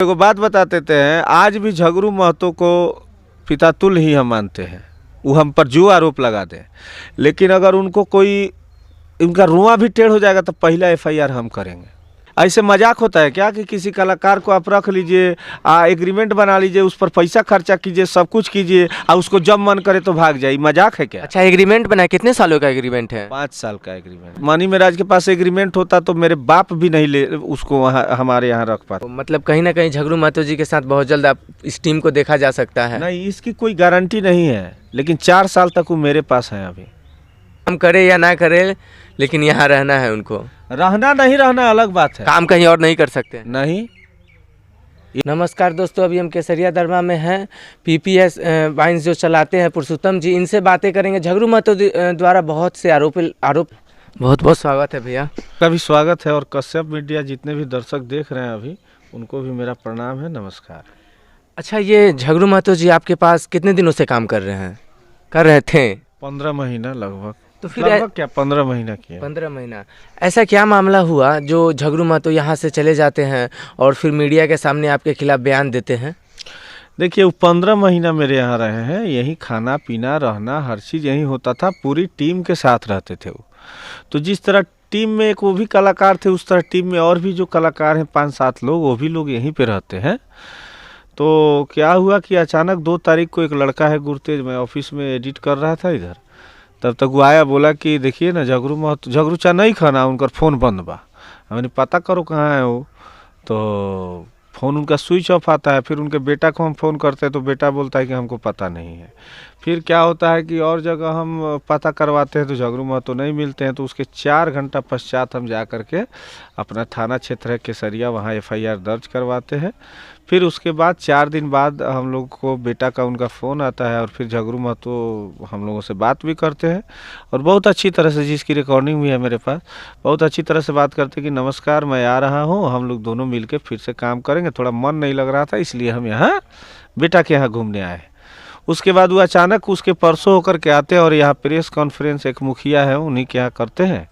एगो बात बताते थे, आज भी झगरू महतो को पिता तुल्य ही हम मानते हैं। वो हम पर जो आरोप लगा दें, लेकिन अगर उनको कोई उनका रुआ भी टेढ़ हो जाएगा तो पहला एफआईआर हम करेंगे। ऐसे मजाक होता है क्या कि किसी कलाकार को आप रख लीजिए, एग्रीमेंट बना लीजिए, उस पर पैसा खर्चा कीजिए, सब कुछ कीजिए और उसको जब मन करे तो भाग जाए, मजाक है क्या? अच्छा, एग्रीमेंट बनाए, कितने सालों का एग्रीमेंट है? 5 साल का एग्रीमेंट। मनी मेराज के पास एग्रीमेंट होता तो मेरे बाप भी नहीं ले उसको वहाँ हमारे यहाँ रख पाते। मतलब कहीं ना कहीं झगरू महतो जी के साथ बहुत जल्द आप इस टीम को देखा जा सकता है। नहीं, इसकी कोई गारंटी नहीं है, लेकिन 4 साल तक वो मेरे पास है। अभी काम करे या ना करे, लेकिन यहाँ रहना है उनको। रहना नहीं रहना अलग बात है, काम कहीं और नहीं कर सकते। नहीं। नमस्कार दोस्तों, अभी हम केसरिया दरमा में हैं। पीपीएस वाइन्स जो चलाते हैं पुरुषोत्तम जी, इनसे बातें करेंगे। झगरू महतो द्वारा बहुत से आरोप बहुत बहुत स्वागत है भैया। का भी स्वागत है, और कश्यप मीडिया जितने भी दर्शक देख रहे हैं अभी, उनको भी मेरा प्रणाम है, नमस्कार। अच्छा, ये झगरू महतो जी आपके पास कितने दिनों से काम कर रहे थे? 15 महीना लगभग। तो फिर लगभग क्या 15 महीना किया। 15 महीना। ऐसा क्या मामला हुआ जो झगरू महतो यहाँ से चले जाते हैं और फिर मीडिया के सामने आपके खिलाफ बयान देते हैं? देखिए, वो 15 महीना मेरे यहाँ रहे हैं, यही खाना पीना रहना हर चीज़ यही होता था, पूरी टीम के साथ रहते थे वो। तो जिस तरह टीम में एक वो भी कलाकार थे, उस तरह टीम में और भी जो कलाकार हैं 5-7 लोग, वो भी लोग यहीं पे रहते हैं। तो क्या हुआ कि अचानक 2 तारीख को एक लड़का है गुरतेज, मैं ऑफिस में एडिट कर रहा था इधर, तब तक वो आया, बोला कि देखिए ना झगरू महतो, झगरू चा नहीं खाना, उनका फ़ोन बंद बा। हमने पता करो कहाँ है वो, तो फ़ोन उनका स्विच ऑफ आता है। फिर उनके बेटा को हम फ़ोन करते हैं तो बेटा बोलता है कि हमको पता नहीं है। फिर क्या होता है कि और जगह हम पता करवाते हैं तो झगरू महतो नहीं मिलते हैं। तो उसके 4 घंटा पश्चात हम जा कर के अपना थाना क्षेत्र है केसरिया, वहाँ एफआईआर दर्ज करवाते हैं। फिर उसके बाद 4 दिन बाद हम लोग को बेटा का उनका फ़ोन आता है, और फिर झगरू महतो हम लोगों से बात भी करते हैं, और बहुत अच्छी तरह से, जिसकी रिकॉर्डिंग भी है मेरे पास, बहुत अच्छी तरह से बात करते हैं कि नमस्कार, मैं आ रहा हूँ, हम लोग दोनों मिलके फिर से काम करेंगे, थोड़ा मन नहीं लग रहा था इसलिए हम यहाँ बेटा के यहाँ घूमने आए। उसके बाद वो अचानक उसके परसों होकर के आते हैं, और यहाँ प्रेस कॉन्फ्रेंस एक मुखिया है उन्हीं के यहाँ करते हैं,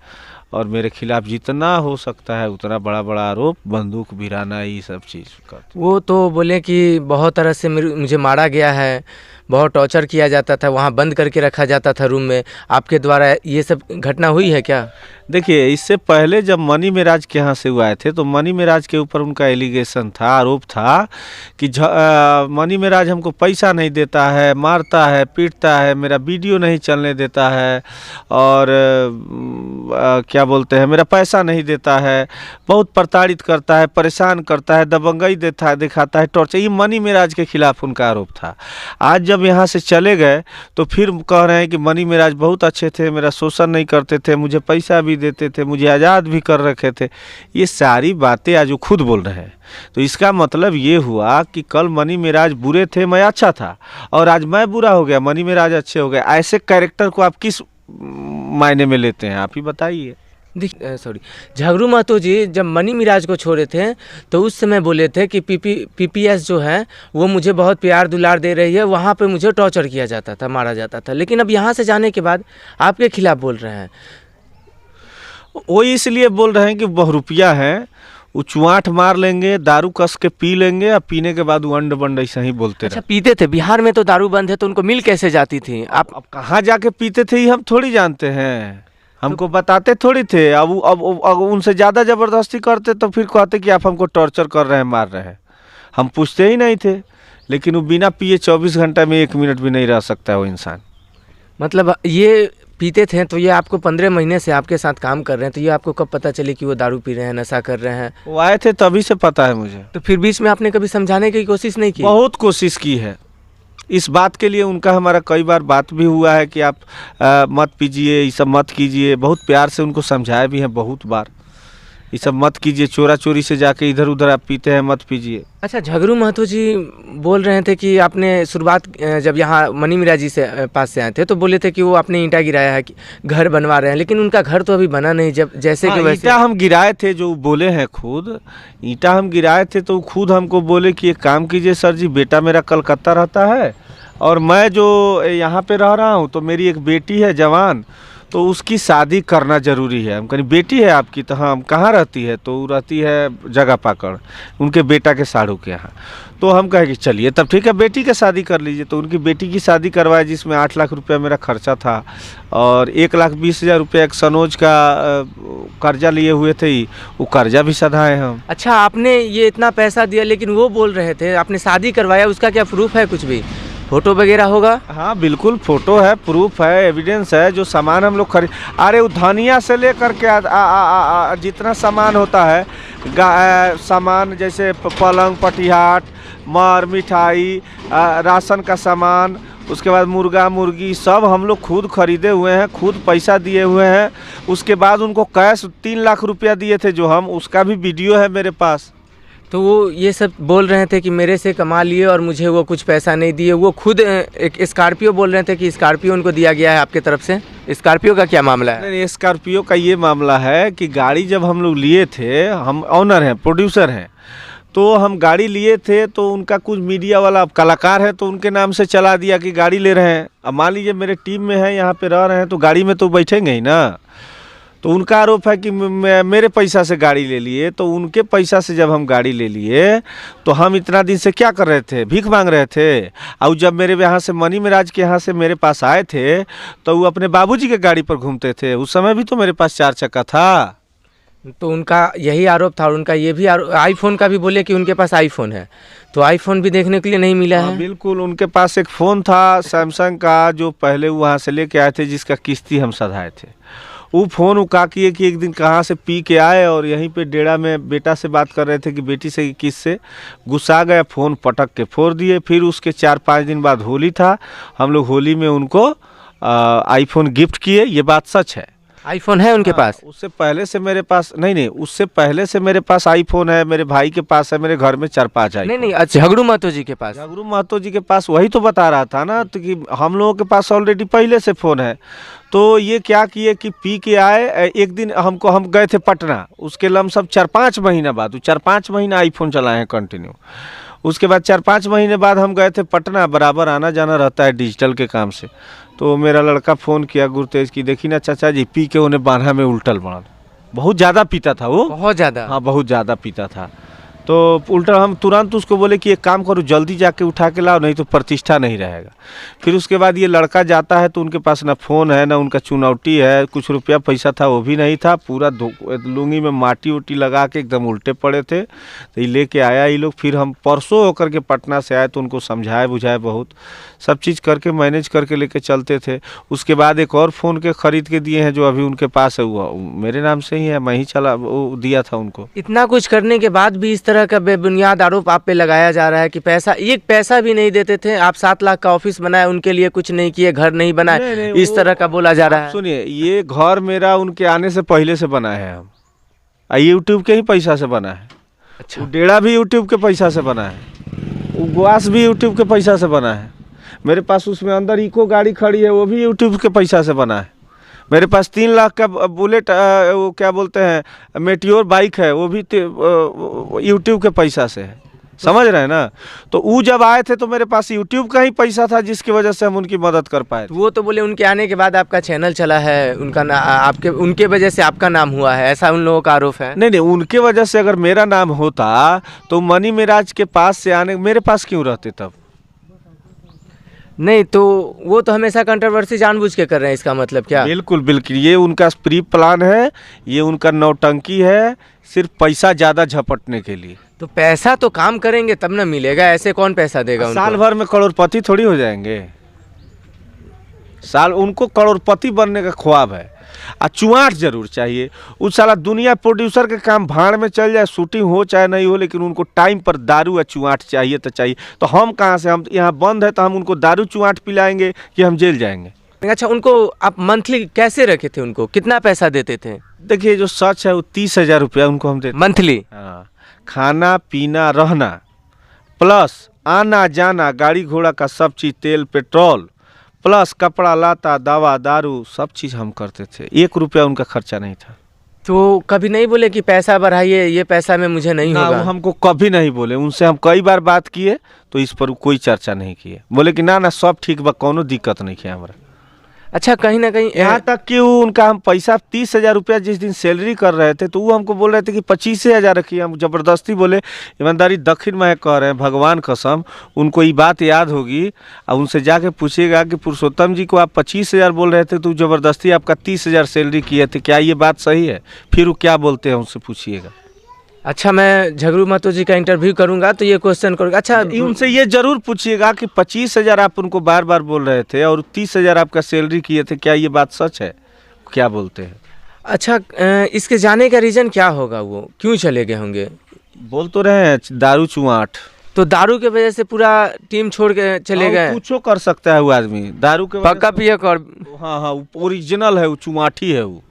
और मेरे खिलाफ जितना हो सकता है उतना बड़ा बड़ा आरोप, बंदूक भिराना, ये सब चीज़ करते। वो तो बोले कि बहुत तरह से मुझे मारा गया है, बहुत टॉर्चर किया जाता था, वहाँ बंद करके रखा जाता था रूम में। आपके द्वारा ये सब घटना हुई है क्या? देखिए, इससे पहले जब मनी मेराज के यहाँ से वो आए थे तो मनी मेराज के ऊपर उनका एलिगेशन था, आरोप था कि मनी मेराज हमको पैसा नहीं देता है, मारता है, पीटता है, मेरा वीडियो नहीं चलने देता है, और क्या बोलते हैं, मेरा पैसा नहीं देता है, बहुत प्रताड़ित करता है, परेशान करता है, दबंगई दिखाता है, टॉर्चर। ये मनी मेराज के खिलाफ उनका आरोप था। आज जब यहाँ से चले गए तो फिर कह रहे हैं कि मनी मेराज बहुत अच्छे थे, मेरा शोषण नहीं करते थे, मुझे पैसा भी देते थे, मुझे आज़ाद भी कर रखे थे। ये सारी बातें आज वो खुद बोल रहे हैं। तो इसका मतलब ये हुआ कि कल मनी मेराज बुरे थे, मैं अच्छा था, और आज मैं बुरा हो गया, मनी मेराज अच्छे हो गए। ऐसे कैरेक्टर को आप किस मायने में लेते हैं, आप ही बताइए। सॉरी, झगरू महतो जी जब मनी मेराज को छोड़े थे तो उस समय बोले थे कि पीपीएस जो है वो मुझे बहुत प्यार दुलार दे रही है, वहाँ पे मुझे टॉर्चर किया जाता था, मारा जाता था। लेकिन अब यहाँ से जाने के बाद आपके खिलाफ बोल रहे हैं। वो इसलिए बोल रहे हैं कि बहुरुपिया है, वो चुआठ मार लेंगे, दारू कस के पी लेंगे, और पीने के बाद वो अंड बंड ऐसा ही बोलते रहे। अच्छा, पीते थे? बिहार में तो दारू बंद है, तो उनको मिल कैसे जाती थी? आप अब कहाँ जाके पीते थे ये हम थोड़ी जानते हैं, हमको बताते थोड़ी थे। अब उनसे ज़्यादा ज़बरदस्ती करते तो फिर कहते कि आप हमको टॉर्चर कर रहे हैं, मार रहे हैं। हम पूछते ही नहीं थे, लेकिन वो बिना पिए 24 घंटा में 1 मिनट भी नहीं रह सकता है वो इंसान। मतलब ये पीते थे, तो ये आपको 15 महीने से आपके साथ काम कर रहे हैं, तो ये आपको कब पता चले कि वो दारू पी रहे हैं, नशा कर रहे हैं? वो आए थे तभी से पता है मुझे। तो फिर बीच में आपने कभी समझाने की कोशिश नहीं की? बहुत कोशिश की है इस बात के लिए, उनका हमारा कई बार बात भी हुआ है कि आप मत पीजिए, ये सब मत कीजिए। बहुत प्यार से उनको समझाया भी है बहुत बार, ये सब मत कीजिए, चोरा चोरी से जाके इधर उधर आप पीते हैं, मत पीजिए। अच्छा, झगरू महतो जी बोल रहे थे कि आपने शुरुआत जब यहाँ मनी मेराज जी से पास से आए थे तो बोले थे कि वो आपने ईंटा गिराया है, कि घर बनवा रहे हैं, लेकिन उनका घर तो अभी बना नहीं। जब जैसे कि वैसे ईंटा हम गिराए थे, जो बोले हैं खुद, ईंटा हम गिराए थे तो खुद हमको बोले कि एक काम कीजिए सर जी, बेटा मेरा कलकत्ता रहता है और मैं जो यहाँ पे रह रहा हूँ, तो मेरी एक बेटी है जवान, तो उसकी शादी करना ज़रूरी है। हम कहीं बेटी है आपकी, तो हाँ, कहाँ रहती है, तो वो रहती है जगह पाकड़, उनके बेटा के साड़ू के यहाँ। तो हम कहे कि चलिए तब ठीक है, बेटी की शादी कर लीजिए। तो उनकी बेटी की शादी करवाए, जिसमें 8 लाख रुपया मेरा खर्चा था और 1,20,000 रुपया एक सनोज का कर्जा लिए हुए थे, वो कर्जा भी सधाए हम। अच्छा, आपने ये इतना पैसा दिया, लेकिन वो बोल रहे थे आपने शादी करवाया, उसका क्या प्रूफ है, कुछ भी फोटो वगैरह होगा? हाँ बिल्कुल, फोटो है, प्रूफ है, एविडेंस है। जो सामान हम लोग खरीद, अरे वो धनिया से लेकर के जितना सामान होता है, सामान जैसे पलंग पटिहाट, मार, मिठाई, राशन का सामान, उसके बाद मुर्गा मुर्गी सब हम लोग खुद खरीदे हुए हैं, खुद पैसा दिए हुए हैं। उसके बाद उनको कैश 3 लाख रुपया दिए थे जो हम, उसका भी वीडियो है मेरे पास। तो वो ये सब बोल रहे थे कि मेरे से कमा लिए और मुझे वो कुछ पैसा नहीं दिए। वो खुद एक स्कॉर्पियो बोल रहे थे कि स्कॉर्पियो उनको दिया गया है आपके तरफ से। स्कॉर्पियो का क्या मामला है? नहीं, स्कॉर्पियो का ये मामला है कि गाड़ी जब हम लोग लिए थे, हम ऑनर हैं, प्रोड्यूसर हैं, तो हम गाड़ी लिए थे, तो उनका कुछ मीडिया वाला, अब कलाकार है तो उनके नाम से चला दिया कि गाड़ी ले रहे हैं। अब मान लीजिए मेरे टीम में है, यहाँ पे रह रहे हैं, तो गाड़ी में तो बैठेंगे ही ना। तो उनका आरोप है कि मेरे पैसा से गाड़ी ले लिए। तो उनके पैसा से जब हम गाड़ी ले लिए, तो हम इतना दिन से क्या कर रहे थे, भीख मांग रहे थे। और जब मेरे यहाँ से मनी मिराज के यहाँ से मेरे पास आए थे, तो वो अपने बाबूजी के गाड़ी पर घूमते थे। उस समय भी तो मेरे पास 4 चक्का था। तो उनका यही आरोप था, और उनका ये भी आईफोन का भी बोले कि उनके पास आईफोन है, तो आईफोन भी देखने के लिए नहीं मिला है। बिल्कुल, उनके पास एक फ़ोन था सैमसंग का, जो पहले वहाँ से लेके आए थे, जिसका किस्ती हम सधाए थे। वो फ़ोन उका किए कि एक दिन कहाँ से पी के आए और यहीं पे डेरा में बेटा से बात कर रहे थे कि बेटी से किससे, गुस्सा गया, फ़ोन पटक के फोड़ दिए। फिर उसके 4-5 दिन बाद होली था, हम लोग होली में उनको आईफोन गिफ्ट किए। ये बात सच है। आईफोन है उनके पास? उससे पहले से मेरे पास नहीं, उससे पहले से मेरे पास आईफोन है, मेरे भाई के पास है, मेरे घर में 4-5 आईफोन। नहीं, अच्छा, झगड़ू महतो जी के पास? झगड़ू महतो जी के पास, वही तो बता रहा था ना, तो कि हम लोगों के पास ऑलरेडी पहले से फ़ोन है। तो ये क्या किए कि पी के आए, एक दिन हम गए थे पटना, उसके लमसम 4-5 महीना बाद, 4-5 महीना आईफोन चलाए हैं कंटिन्यू। उसके बाद 4-5 महीने बाद हम गए थे पटना, बराबर आना जाना रहता है डिजिटल के काम से। तो मेरा लड़का फ़ोन किया गुरतेज की, देखी ना चाचा जी, पी के उन्हें बांधा में उल्टल पड़ा। बहुत ज़्यादा पीता था वो, बहुत ज़्यादा? हाँ, बहुत ज़्यादा पीता था। तो उल्टा हम तुरंत उसको बोले कि एक काम करो, जल्दी जाके उठा के लाओ, नहीं तो प्रतिष्ठा नहीं रहेगा। फिर उसके बाद ये लड़का जाता है, तो उनके पास ना फ़ोन है, ना उनका चुनौती है, कुछ रुपया पैसा था वो भी नहीं था, पूरा लुंगी में माटी उटी लगा के एकदम उल्टे पड़े थे। तो ये लेके आया ये लोग। फिर हम परसों होकर के पटना से आए, तो उनको समझाए बुझाए, बहुत सब चीज़ करके मैनेज करके लेके चलते थे। उसके बाद एक और फ़ोन के ख़रीद के दिए हैं, जो अभी उनके पास है, वो मेरे नाम से ही है, मैं ही चला, वो दिया था उनको। इतना कुछ करने के बाद भी इस तरह का बेबुनियाद आरोप आप पे लगाया जा रहा है कि एक पैसा भी नहीं देते थे आप। 7 लाख का ऑफिस बनाए, उनके लिए कुछ नहीं किए, घर नहीं बनाए, इस तरह का बोला जा रहा है। सुनिए, ये घर मेरा उनके आने से पहले से बना है, हम यूट्यूब के ही पैसा से बना है। अच्छा, डेरा भी यूट्यूब के पैसा से बना है, उपवास भी यूट्यूब के पैसा से बना है। मेरे पास उसमें अंदर इको गाड़ी खड़ी है, वो भी यूट्यूब के पैसा से बना है। मेरे पास 3 लाख का बुलेट, वो क्या बोलते हैं, मेटियोर बाइक है, वो भी यूट्यूब के पैसा से है। समझ रहे हैं ना? तो वो जब आए थे तो मेरे पास यूट्यूब का ही पैसा था, जिसकी वजह से हम उनकी मदद कर पाए। वो तो बोले उनके आने के बाद आपका चैनल चला है, उनके वजह से आपका नाम हुआ है, ऐसा उन लोगों का आरोप है। नहीं, उनके वजह से अगर मेरा नाम होता तो मनी मिराज के पास से आने, मेरे पास क्यों रहते तब? नहीं, तो वो तो हमेशा कंट्रोवर्सी जानबूझ के कर रहे हैं, इसका मतलब क्या? बिल्कुल बिल्कुल, ये उनका प्री प्लान है, ये उनका नौटंकी है, सिर्फ पैसा ज़्यादा झपटने के लिए। तो पैसा तो काम करेंगे तब ना मिलेगा, ऐसे कौन पैसा देगा उनको? साल भर में करोड़पति थोड़ी हो जाएंगे। उनको करोड़पति बनने का ख्वाब है, चुआट जरूर चाहिए। उस साला दुनिया प्रोड्यूसर के काम भाड़ में चल जाए, शूटिंग हो चाहे नहीं हो, लेकिन उनको टाइम पर दारू या चुआट चाहिए तो चाहिए। तो हम कहाँ से, हम यहाँ बंद है तो हम उनको दारू चुआट पिलाएंगे कि हम जेल जाएंगे? अच्छा, उनको आप मंथली कैसे रखे थे? उनको कितना पैसा देते थे? देखिए, जो सच है वो 30,000 रुपया उनको हम देते मंथली। हाँ, खाना पीना रहना प्लस आना जाना, गाड़ी घोड़ा का सब चीज़, तेल पेट्रोल प्लस कपड़ा लाता, दवा दारू, सब चीज़ हम करते थे। 1 रुपया उनका खर्चा नहीं था। तो कभी नहीं बोले कि पैसा बढ़ाइए, ये पैसा में मुझे नहीं ना, होगा? वो हमको कभी नहीं बोले। उनसे हम कई बार बात किए तो इस पर कोई चर्चा नहीं किए। बोले कि ना सब ठीक बा, कोनो दिक्कत नहीं है हमारा। अच्छा कहीं ना कहीं यहाँ तक कि उनका हम पैसा 30,000 रुपया जिस दिन सैलरी कर रहे थे तो वो हमको बोल रहे थे कि 25,000 रखिए। हम जबरदस्ती बोले, ईमानदारी दक्षिण में कह रहे हैं, भगवान कसम उनको ये बात याद होगी और उनसे जाके पूछिएगा कि पुरुषोत्तम जी को आप 25,000 बोल रहे थे तो जबरदस्ती आपका 30,000 सैलरी किए थे, क्या ये बात सही है? फिर वो क्या बोलते हैं उनसे पूछिएगा। अच्छा मैं झगड़ू महतो जी का इंटरव्यू करूंगा तो ये क्वेश्चन करूँगा। अच्छा उनसे ये जरूर पूछिएगा कि 25,000 आप उनको बार बार बोल रहे थे और 30,000 आपका सैलरी किए थे, क्या ये बात सच है? क्या बोलते हैं? अच्छा इसके जाने का रीज़न क्या होगा, वो क्यों चले गए होंगे? बोल तो रहे हैं दारू चुआट। तो दारू के वजह से पूरा टीम छोड़ के चले गए? कुछो कर सकता है वो आदमी दारू के वजह पक्का से। पिए और हाँ हाँ, ओरिजिनल है वो, चुमाठी है वो।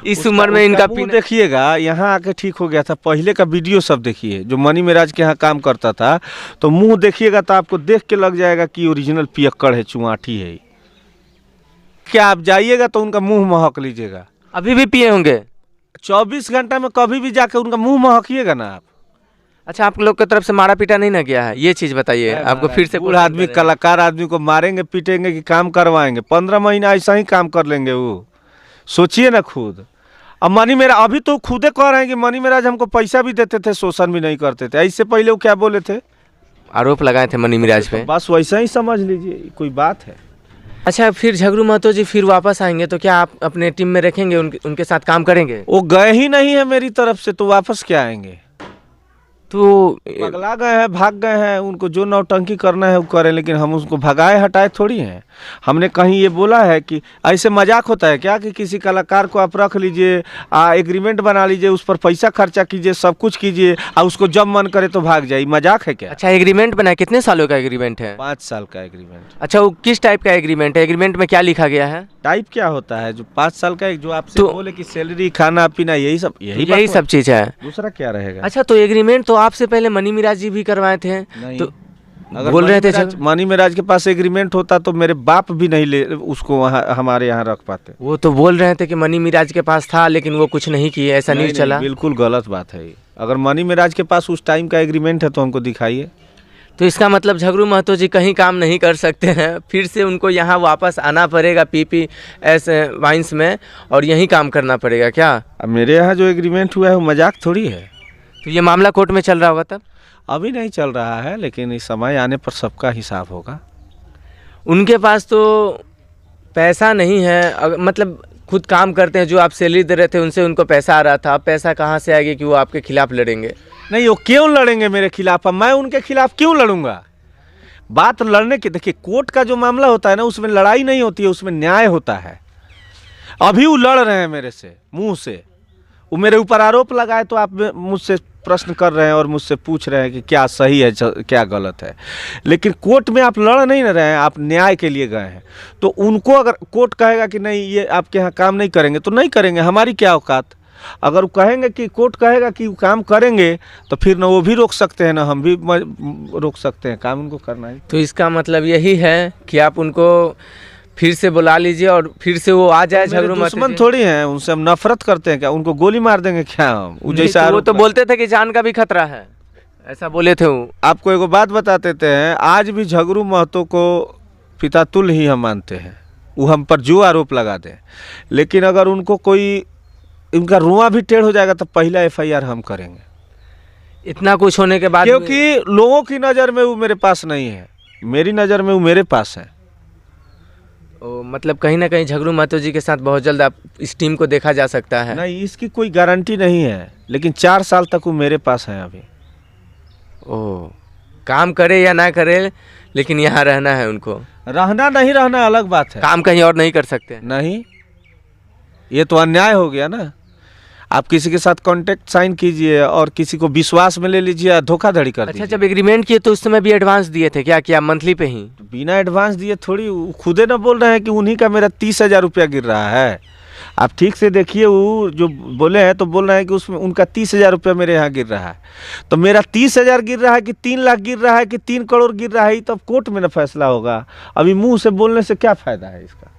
इस उम्र में इनका मुंह पीना। देखिएगा, यहाँ आके ठीक हो गया था। पहले का वीडियो सब देखिए, जो मनी मिराज के यहाँ काम करता था, तो मुंह देखिएगा तो आपको देख के लग जाएगा कि ओरिजिनल पियक्कड़ है, चुआठी है। क्या आप जाइएगा तो उनका मुंह महक लीजिएगा। अभी भी पिए होंगे? 24 घंटा में कभी भी जाके उनका मुंह महकिएगा ना आप। अच्छा आप लोग की तरफ से मारा पीटा नहीं ना गया है, ये चीज़ बताइए। आपको फिर से बूढ़ा आदमी कलाकार आदमी को मारेंगे पीटेंगे कि काम करवाएंगे? 15 महीना ऐसा ही काम कर लेंगे वो, सोचिए ना खुद। अब मनी मेरा अभी तो खुदे कह रहे हैं कि मनी मिराज हमको पैसा भी देते थे, शोषण भी नहीं करते थे। इससे पहले वो क्या बोले थे? आरोप लगाए थे मनी मिराज पे। बस वैसा ही समझ लीजिए, कोई बात है। अच्छा फिर झगड़ू महतो जी फिर वापस आएंगे तो क्या आप अपने टीम में रखेंगे, उनके साथ काम करेंगे? वो गए ही नहीं है मेरी तरफ से, तो वापस क्या आएंगे? तो पगला गए हैं, भाग गए हैं। उनको जो नौटंकी करना है वो करें, लेकिन हम उसको भगाए हटाए थोड़ी हैं। हमने कहीं ये बोला है कि ऐसे मजाक होता है क्या कि किसी कलाकार को आप रख लीजिए, एग्रीमेंट बना लीजिए, उस पर पैसा खर्चा कीजिए, सब कुछ कीजिए और उसको जब मन करे तो भाग जाए? मजाक है क्या? अच्छा एग्रीमेंट बनाए, कितने सालों का एग्रीमेंट है? 5 साल का एग्रीमेंट। अच्छा वो किस टाइप का एग्रीमेंट है? एग्रीमेंट में क्या लिखा गया है? टाइप क्या होता है? जो 5 साल का, जो आपसे तो बोले कि सैलरी खाना पीना यही सब चीज़ है। दूसरा क्या रहेगा? अच्छा तो एग्रीमेंट तो आपसे पहले मनी मिराज जी भी करवाए थे। नहीं। तो अगर बोल रहे थे मनी मिराज के पास एग्रीमेंट होता तो मेरे बाप भी नहीं ले उसको वहाँ हमारे यहाँ रख पाते। वो तो बोल रहे थे कि मनी मिराज के पास था लेकिन वो कुछ नहीं किए, ऐसा न्यूज़ चला। बिल्कुल गलत बात है ये। अगर मनी मिराज के पास उस टाइम का एग्रीमेंट है तो हमको दिखाइए। तो इसका मतलब झगड़ू महतो जी कहीं काम नहीं कर सकते हैं, फिर से उनको यहाँ वापस आना पड़ेगा PPS वाइन्स में और यहीं काम करना पड़ेगा क्या? अब मेरे यहाँ जो एग्रीमेंट हुआ है वो मजाक थोड़ी है। तो ये मामला कोर्ट में चल रहा होगा तब? अभी नहीं चल रहा है, लेकिन इस समय आने पर सबका हिसाब होगा। उनके पास तो पैसा नहीं है, मतलब खुद काम करते हैं, जो आप सैलरी दे रहे थे उनसे उनको पैसा आ रहा था। अब पैसा कहाँ से आएगी कि वो आपके खिलाफ लड़ेंगे? नहीं, वो क्यों लड़ेंगे मेरे खिलाफ? अब मैं उनके खिलाफ क्यों लड़ूंगा? बात लड़ने की, देखिए कोर्ट का जो मामला होता है ना, उसमें लड़ाई नहीं होती है, उसमें न्याय होता है। अभी वो लड़ रहे हैं मेरे से मुंह से, वो मेरे ऊपर आरोप लगाए तो आप मुझसे प्रश्न कर रहे हैं और मुझसे पूछ रहे हैं कि क्या सही है क्या गलत है। लेकिन कोर्ट में आप लड़ नहीं रहे हैं, आप न्याय के लिए गए हैं। तो उनको अगर कोर्ट कहेगा कि नहीं ये आपके यहाँ काम नहीं करेंगे तो नहीं करेंगे, हमारी क्या औकात। अगर वो कहेंगे कि कोर्ट कहेगा कि वो काम करेंगे तो फिर ना वो भी रोक सकते हैं ना हम भी रोक सकते हैं, काम उनको करना है। तो इसका मतलब यही है कि आप उनको फिर से बुला लीजिए और फिर से वो आ जाए। झगड़ू महतो दुश्मन थोड़ी हैं, उनसे हम नफरत करते हैं क्या? उनको गोली मार देंगे क्या हम? जैसा वो तो बोलते थे कि जान का भी खतरा है, ऐसा बोले थे वो। आपको एगो बात बताते हैं, आज भी झगड़ू महतो को पिता तुल्य ही हम मानते हैं, वो हम पर जो आरोप लगा दें। लेकिन अगर उनको कोई उनका रुआ भी टेढ़ हो जाएगा तो पहला FIR हम करेंगे। इतना कुछ होने के बाद क्योंकि लोगों की नज़र में वो मेरे पास नहीं है, मेरी नज़र में वो मेरे पास है। मतलब कहीं ना कहीं झगड़ू महतो जी के साथ बहुत जल्द आप इस टीम को देखा जा सकता है। नहीं, इसकी कोई गारंटी नहीं है, लेकिन 4 साल तक वो मेरे पास है अभी। काम करे या ना करे लेकिन यहाँ रहना है उनको। रहना नहीं रहना अलग बात है, काम कहीं और नहीं कर सकते। नहीं, ये तो अन्याय हो गया ना। आप किसी के साथ कॉन्ट्रैक्ट साइन कीजिए और किसी को विश्वास में ले लीजिए, धोखाधड़ी कर दीजिए। अच्छा जब एग्रीमेंट किए तो उस समय भी एडवांस दिए थे क्या मंथली पे ही? बिना एडवांस दिए थोड़ी, खुदे ना बोल रहे हैं कि उन्हीं का मेरा 30,000 रुपया गिर रहा है। आप ठीक से देखिए, वो जो बोले हैं तो बोल रहे हैं कि उसमें उनका 30,000 रुपया मेरे यहाँ गिर रहा है। तो मेरा 30,000 गिर रहा है कि 3 लाख गिर रहा है कि 3 करोड़ गिर रहा है, तो अब कोर्ट में ना फैसला होगा। अभी मुँह से बोलने से क्या फ़ायदा है इसका?